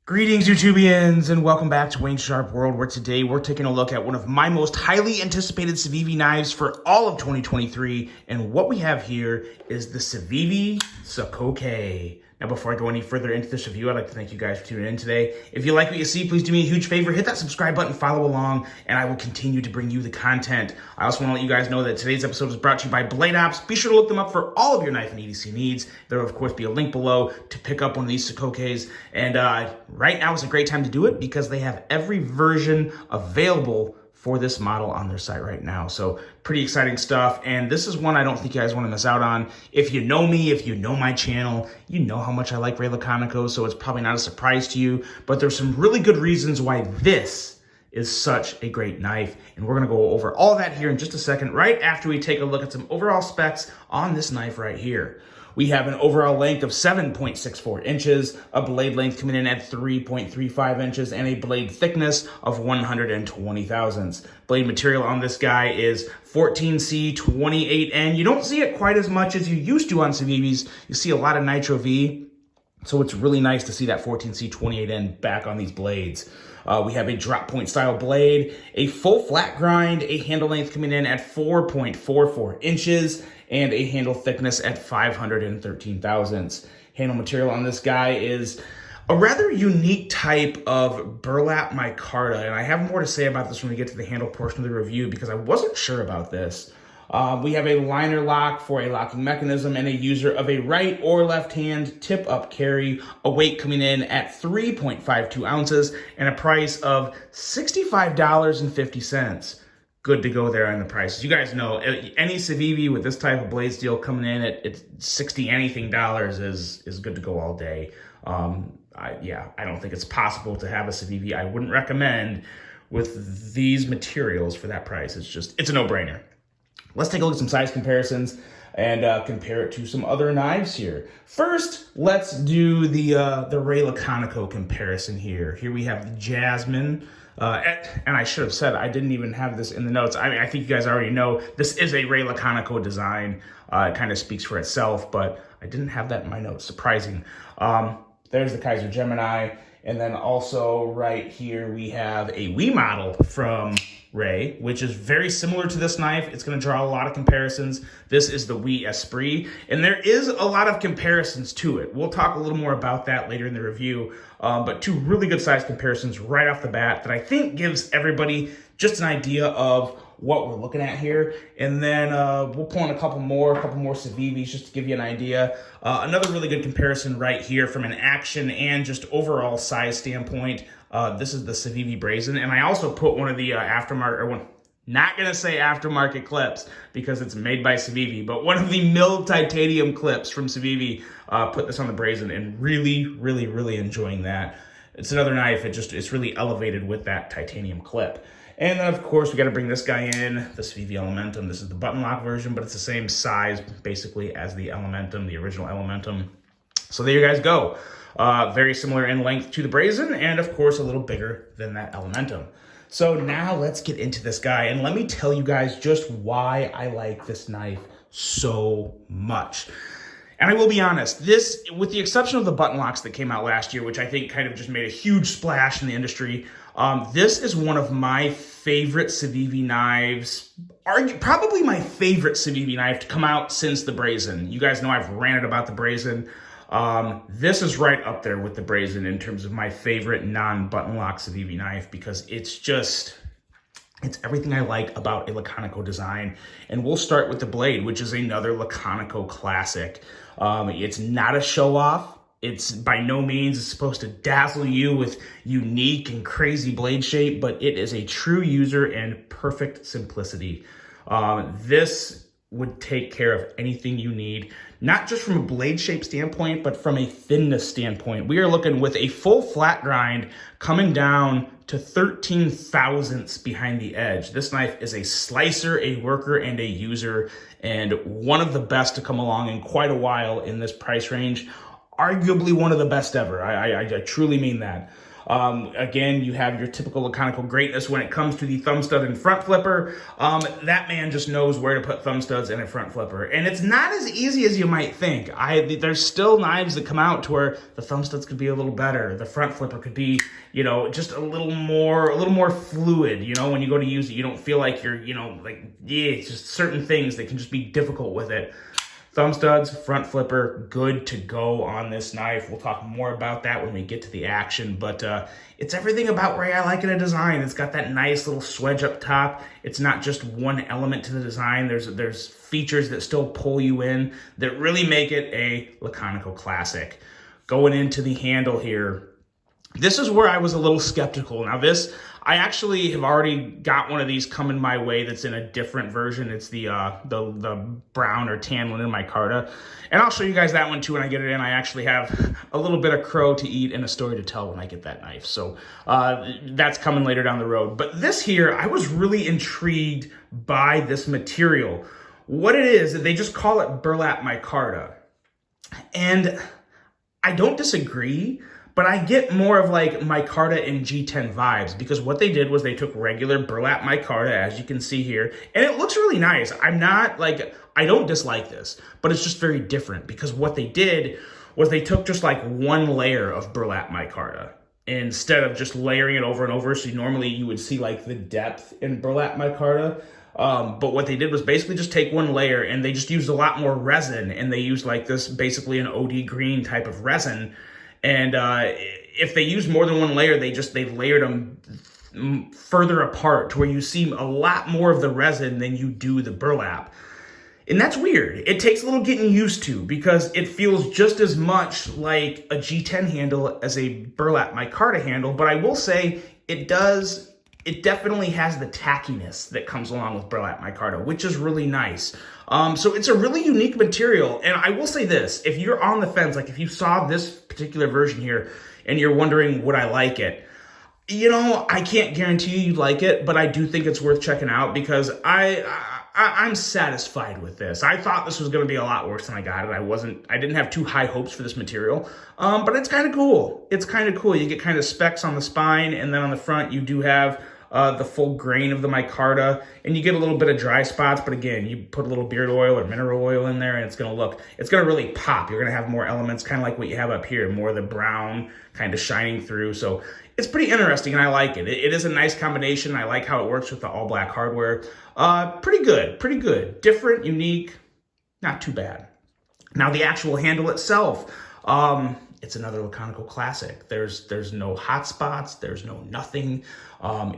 Greetings, YouTubians, and welcome back to Wayne Sharp World, where today we're taking a look at one of my most highly anticipated Civivi knives for all of 2023. And what we have here is the Civivi Sokoke. Now, before I go any further into this review, I'd like to thank you guys for tuning in today. If you like what you see, please do me a huge favor. Hit that subscribe button, follow along, and I will continue to bring you the content. I also want to let you guys know that today's episode is brought to you by Blade Ops. Be sure to look them up for all of your knife and EDC needs. There will, of course, be a link below to pick up one of these Sokokes. And right now is a great time to do it because they have every version available for this model on their site right now. So pretty exciting stuff. And this is one I don't think you guys want to miss out on. If you know me, if you know my channel, you know how much I like Ray Laconico, so it's probably not a surprise to you, but there's some really good reasons why this is such a great knife. And we're gonna go over all that here in just a second, right after we take a look at some overall specs on this knife right here. We have an overall length of 7.64 inches, a blade length coming in at 3.35 inches, and a blade thickness of 120 thousandths. Blade material on this guy is 14C28N. You don't see it quite as much as you used to on Civivis. You see a lot of Nitro V, so it's really nice to see that 14C28N back on these blades. We have a drop point style blade, a full flat grind, a handle length coming in at 4.44 inches, and a handle thickness at 513 thousandths. Handle material on this guy is a rather unique type of burlap micarta, and I have more to say about this when we get to the handle portion of the review because I wasn't sure about this. We have a liner lock for a locking mechanism and a user of a right or left hand tip up carry, a weight coming in at 3.52 ounces and a price of $65.50. Good to go there on the prices. You guys know any Civivi with this type of blade steel coming in at 60 anything dollars is good to go all day. I don't think it's possible to have a Civivi I wouldn't recommend with these materials for that price. It's a no-brainer. Let's take a look at some size comparisons and compare it to some other knives here. First, let's do the Ray Laconico comparison here. Here we have the Jasmine. And I should have said, I didn't even have this in the notes. I mean, I think you guys already know this is a Ray Laconico design. It kind of speaks for itself, but I didn't have that in my notes. Surprising. There's the Kaiser Gemini. And then also right here, we have a Wii model from Ray, which is very similar to this knife. It's going to draw a lot of comparisons. This is the Wii Esprit, and there is a lot of comparisons to it. We'll talk a little more about that later in the review, but two really good size comparisons right off the bat that I think gives everybody just an idea of what we're looking at here. And then we'll pull in a couple more Civivis just to give you an idea. Another really good comparison right here from an action and just overall size standpoint. This is the Civivi Brazen, and I also put one of the not gonna say aftermarket clips because it's made by Civivi, but one of the milled titanium clips from Civivi, put this on the Brazen and really enjoying that. It's another knife, it's really elevated with that titanium clip. And then, of course, we got to bring this guy in, the Civivi Elementum. This is the button lock version, but it's the same size, basically, as the Elementum, the original Elementum. So there you guys go. Very similar in length to the Brazen, and, of course, a little bigger than that Elementum. So now let's get into this guy, and let me tell you guys just why I like this knife so much. And I will be honest, this, with the exception of the button locks that came out last year, which I think kind of just made a huge splash in the industry, this is one of my favorite Civivi knives, probably my favorite Civivi knife to come out since the Brazen. You guys know I've ranted about the Brazen. This is right up there with the Brazen in terms of my favorite non-button lock Civivi knife because it's everything I like about a Laconico design. And we'll start with the blade, which is another Laconico classic. It's not a show-off. It's by no means supposed to dazzle you with unique and crazy blade shape, but it is a true user and perfect simplicity. This would take care of anything you need, not just from a blade shape standpoint, but from a thinness standpoint. We are looking with a full flat grind coming down to 13 thousandths behind the edge. This knife is a slicer, a worker, and a user, and one of the best to come along in quite a while in this price range. arguably one of the best ever. I truly mean that. Again, you have your typical mechanical greatness when it comes to the thumb stud and front flipper. That man just knows where to put thumb studs in a front flipper. And it's not as easy as you might think. There's still knives that come out to where the thumb studs could be a little better. The front flipper could be, you know, just a little more fluid. You know, when you go to use it, you don't feel like you're, you know, like, yeah, it's just certain things that can just be difficult with it. Thumb studs, front flipper, good to go on this knife. We'll talk more about that when we get to the action, but it's everything about where I like in a design. It's got that nice little swedge up top. It's not just one element to the design. There's features that still pull you in that really make it a Laconico classic. Going into the handle here, this is where I was a little skeptical. Now this, I actually have already got one of these coming my way that's in a different version. It's the brown or tan one in micarta. And I'll show you guys that one too when I get it in. I actually have a little bit of crow to eat and a story to tell when I get that knife. So that's coming later down the road. But this here, I was really intrigued by this material. What it is, they just call it burlap micarta. And I don't disagree, but I get more of like micarta and G10 vibes, because what they did was they took regular burlap micarta, as you can see here, and it looks really nice. I'm not like, I don't dislike this, but it's just very different, because what they did was they took just like one layer of burlap micarta instead of just layering it over and over. So normally you would see like the depth in burlap micarta. But what they did was basically just take one layer, and they just used a lot more resin, and they used like this, basically an OD green type of resin. And if they used more than one layer, they layered them further apart to where you see a lot more of the resin than you do the burlap. And that's weird. It takes a little getting used to, because it feels just as much like a G10 handle as a burlap micarta handle. But I will say it definitely has the tackiness that comes along with burlap micarta, which is really nice. So it's a really unique material. And I will say this, if you're on the fence, like if you saw this particular version here and you're wondering, would I like it? You know, I can't guarantee you'd like it, but I do think it's worth checking out, because I'm satisfied with this. I thought this was going to be a lot worse than I got it. I didn't have too high hopes for this material, but it's kind of cool. It's kind of cool. You get kind of specks on the spine, and then on the front you do have the full grain of the micarta, and you get a little bit of dry spots, but again, you put a little beard oil or mineral oil in there, and it's going to really pop. You're going to have more elements, kind of like what you have up here, more of the brown kind of shining through. So it's pretty interesting, and I like it. It is a nice combination. I like how it works with the all black hardware. Pretty good. Different, unique, not too bad. Now the actual handle itself, it's another Laconico classic. There's no hot spots, there's no nothing.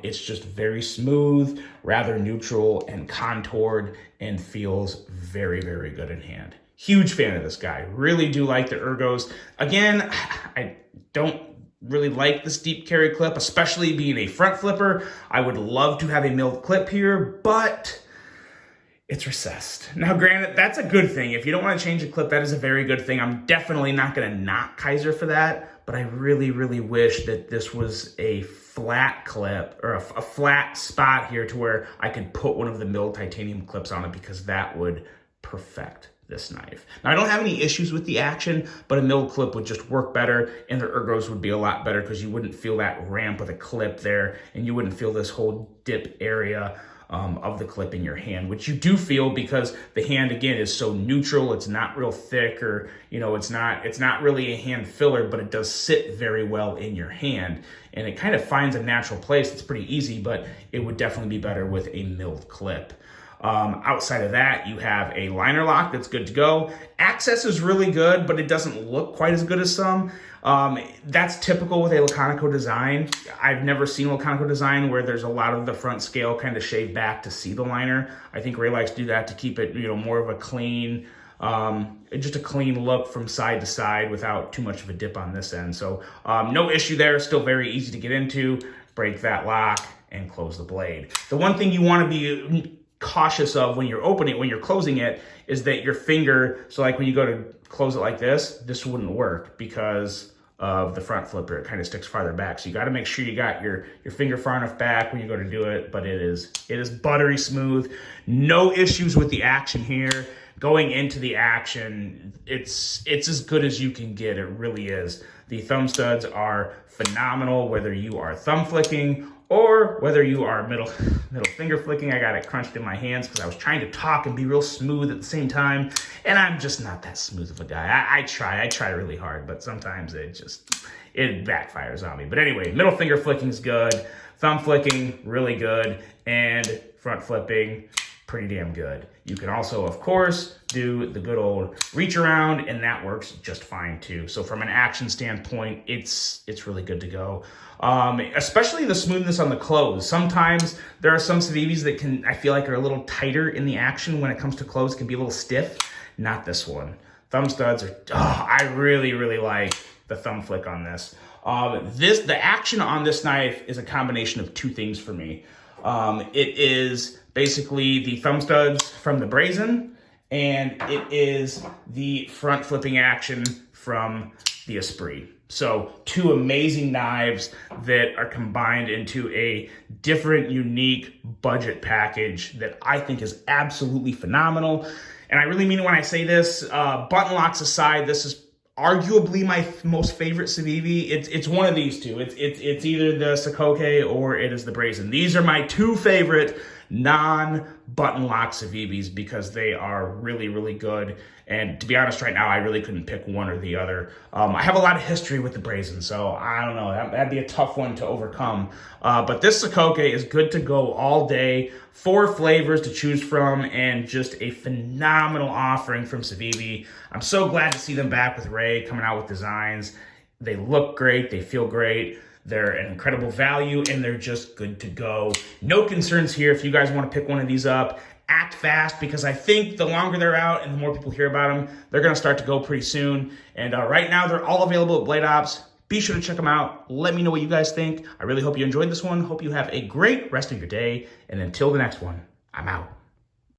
It's just very smooth, rather neutral and contoured, and feels very, very good in hand. Huge fan of this guy. Really do like the ergos. Again, I don't really like this deep carry clip, especially being a front flipper. I would love to have a milled clip here, but it's recessed. Now, granted, that's a good thing. If you don't want to change a clip, that is a very good thing. I'm definitely not going to knock Kaiser for that, but I really, really wish that this was a flat clip, or a flat spot here to where I could put one of the milled titanium clips on it, because that would perfect this knife. Now, I don't have any issues with the action, but a milled clip would just work better, and the ergos would be a lot better, because you wouldn't feel that ramp of the clip there, and you wouldn't feel this whole dip area of the clip in your hand, which you do feel, because the hand, again, is so neutral. It's not real thick, or, you know, it's not really a hand filler, but it does sit very well in your hand, and it kind of finds a natural place. It's pretty easy, but it would definitely be better with a milled clip. Outside of that, you have a liner lock that's good to go. Access is really good, but it doesn't look quite as good as some. That's typical with a Laconico design. I've never seen a Laconico design where there's a lot of the front scale kind of shaved back to see the liner. I think Ray likes to do that to keep it, you know, more of a clean, just a clean look from side to side without too much of a dip on this end. So no issue there. Still very easy to get into. Break that lock and close the blade. The one thing you want to be cautious of when you're opening it, when you're closing it, is that your finger, so like when you go to close it like this wouldn't work because of the front flipper. It kind of sticks farther back. So you got to make sure you got your finger far enough back when you go to do it, but it is buttery smooth. No issues with the action here. going into the action, it's as good as you can get. It really is. The thumb studs are phenomenal, whether you are thumb flicking or whether you are middle finger flicking. I got it crunched in my hands because I was trying to talk and be real smooth at the same time, and I'm just not that smooth of a guy. I try really hard, but sometimes it backfires on me. But anyway, middle finger flicking is good, thumb flicking really good, and front flipping pretty damn good. You can also, of course, do the good old reach around, and that works just fine too. So from an action standpoint, it's really good to go. Especially the smoothness on the close. Sometimes there are some Civivis that I feel like are a little tighter in the action when it comes to close, can be a little stiff. Not this one. Thumb studs are, I really like the thumb flick on this. The action on this knife is a combination of two things for me. It is basically the thumb studs from the Brazen, and it is the front flipping action from the Esprit. So two amazing knives that are combined into a different, unique budget package that I think is absolutely phenomenal. And I really mean it when I say this. Button locks aside, this is arguably my most favorite Civivi. It's one of these two. It's either the Sokoke or it is the Brazen. These are my two favorite non-button lock Civivis because they are really good. And to be honest, right now, I really couldn't pick one or the other. I have a lot of history with the Brazen, so I don't know. That'd be a tough one to overcome. But this Sokoke is good to go all day. 4 flavors to choose from, and just a phenomenal offering from Civivi. I'm so glad to see them back with Ray coming out with designs. They look great. They feel great. They're an incredible value, and they're just good to go. No concerns here. If you guys want to pick one of these up, act fast, because I think the longer they're out and the more people hear about them, they're going to start to go pretty soon. And right now, they're all available at Blade Ops. Be sure to check them out. Let me know what you guys think. I really hope you enjoyed this one. Hope you have a great rest of your day. And until the next one, I'm out.